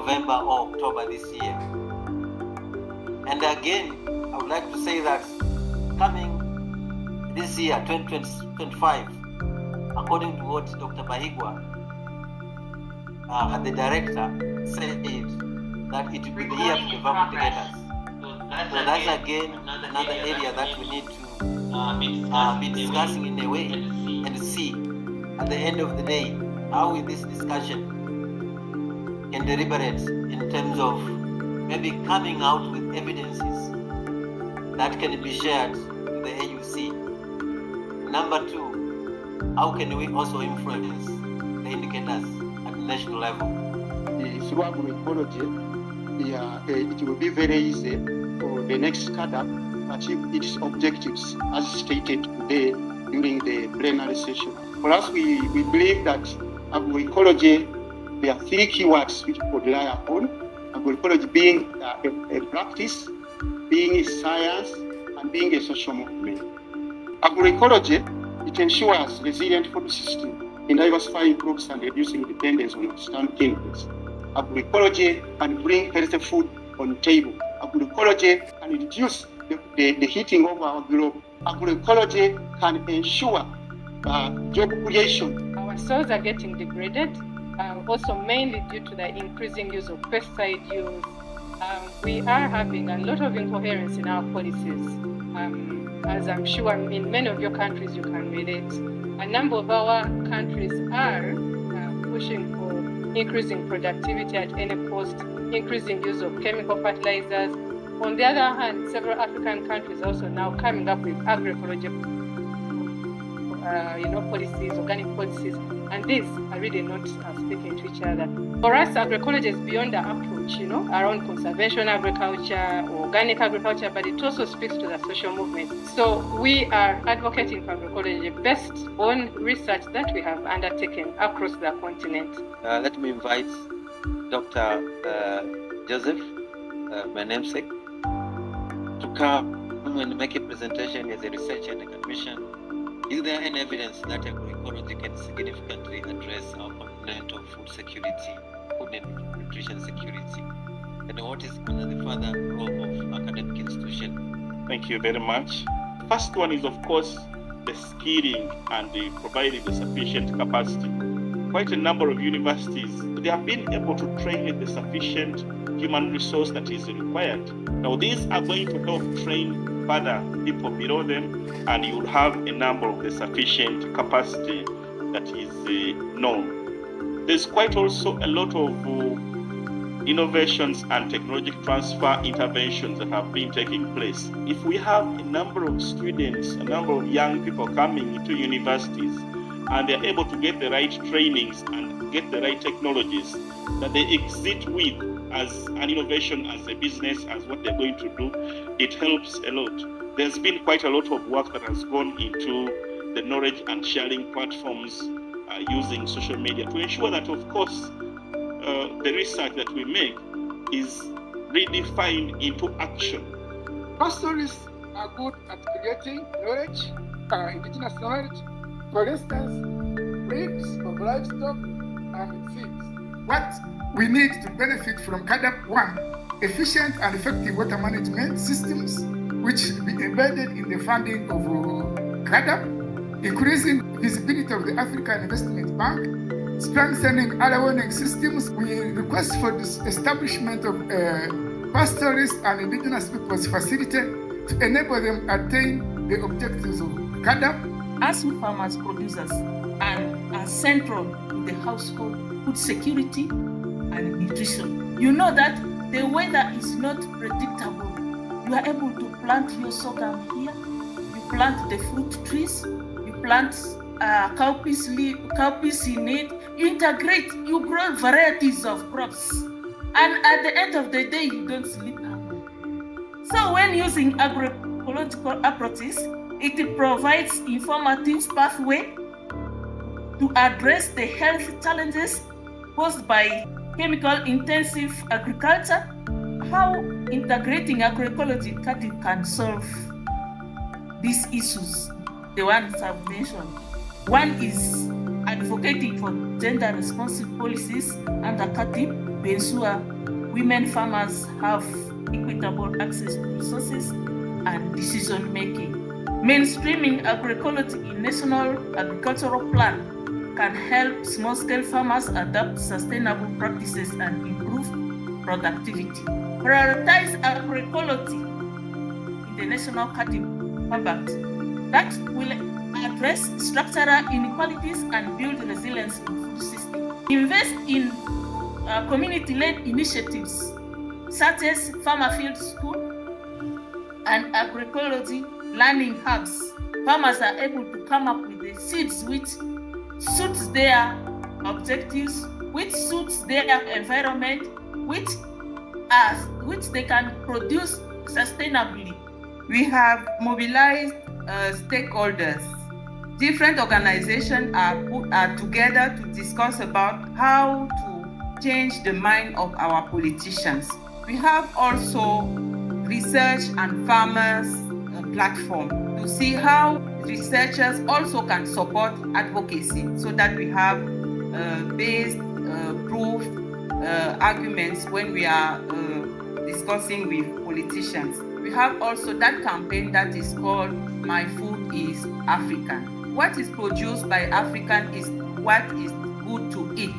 November or October this year. And again, I would like to say that coming this year, 2025, according to what Dr. Bahigwa, the director, said that it will be the year to develop indicators. So that's again another area that we need to be discussing in a way and see at the end of the day how with this discussion can deliberate in terms of maybe coming out with evidences that can be shared to the AUC. Number two, how can we also influence the indicators at the national level? Through agroecology, it will be very easy for the next CAADP to achieve its objectives as stated today during the plenary session. For us, we believe that agroecology, there are three keywords which we could rely upon. Agroecology being a practice, being a science, and being a social movement. Agroecology, it ensures resilient food system in diversifying crops and reducing dependence on external inputs. Agroecology can bring healthy food on the table. Agroecology can reduce the heating of our globe. Agroecology can ensure job creation. Our soils are getting degraded, also mainly due to the increasing use of pesticide use. We are having a lot of incoherence in our policies. As I'm sure in many of your countries you can relate, a number of our countries are pushing for increasing productivity at any cost, increasing use of chemical fertilizers. On the other hand, several African countries are also now coming up with agroecology policies, organic policies, and these are really not speaking to each other. For us, agroecology is beyond the approach, around conservation agriculture, organic agriculture, but it also speaks to the social movement. So we are advocating for agroecology based on research that we have undertaken across the continent. Let me invite Dr. Joseph, my namesake, to come and make a presentation as a researcher and a commission. Is there any evidence that agroecology can significantly address our component of food security, food and nutrition security? And what is the further role of academic institutions? Thank you very much. The first one is, of course, the skilling and the providing the sufficient capacity. Quite a number of universities, they have been able to train the sufficient human resource that is required. Now, these are going to help train further people below them, and you will have a number of the sufficient capacity that is known. There's quite also a lot of innovations and technological transfer interventions that have been taking place. If we have a number of students, a number of young people coming into universities, and they're able to get the right trainings and get the right technologies that they exit with as an innovation, as a business, as what they're going to do, it helps a lot. There's been quite a lot of work that has gone into the knowledge and sharing platforms using social media to ensure that, of course, the research that we make is redefined into action. Pastoralists are good at creating knowledge, indigenous knowledge, for instance, breeds of livestock and seeds. What we need to benefit from CAADP: 1, efficient and effective water management systems, which should be embedded in the funding of CAADP, increasing visibility of the African Investment Bank, strengthening early warning systems. We request for the establishment of a pastoralist and indigenous peoples facility to enable them attain the objectives of CAADP. As farmers, producers, and are central to the household food security and nutrition. You know that the weather is not predictable. You are able to plant your sorghum here, you plant the fruit trees, you plant cowpeas in it, you integrate, you grow varieties of crops, and at the end of the day, you don't sleep hungry. So when using agroecological approaches, it provides informative pathway to address the health challenges posed by chemical-intensive agriculture. How integrating agroecology can solve these issues, the ones I've mentioned. One is advocating for gender-responsive policies under CAADP to ensure women farmers have equitable access to resources and decision-making. Mainstreaming agroecology in National Agricultural Plan can help small-scale farmers adopt sustainable practices and improve productivity. Prioritize agroecology in the National CAADP compact that will address structural inequalities and build resilience in the food system. Invest in community-led initiatives such as farmer field school and agroecology learning hubs. Farmers are able to come up with the seeds which suits their objectives, which suits their environment, which they can produce sustainably. We have mobilized stakeholders. Different organizations are together to discuss about how to change the mind of our politicians. We have also research and farmers platform to see how researchers also can support advocacy so that we have based proof arguments when we are discussing with politicians. We have also that campaign that is called My Food is African. What is produced by African is what is good to eat.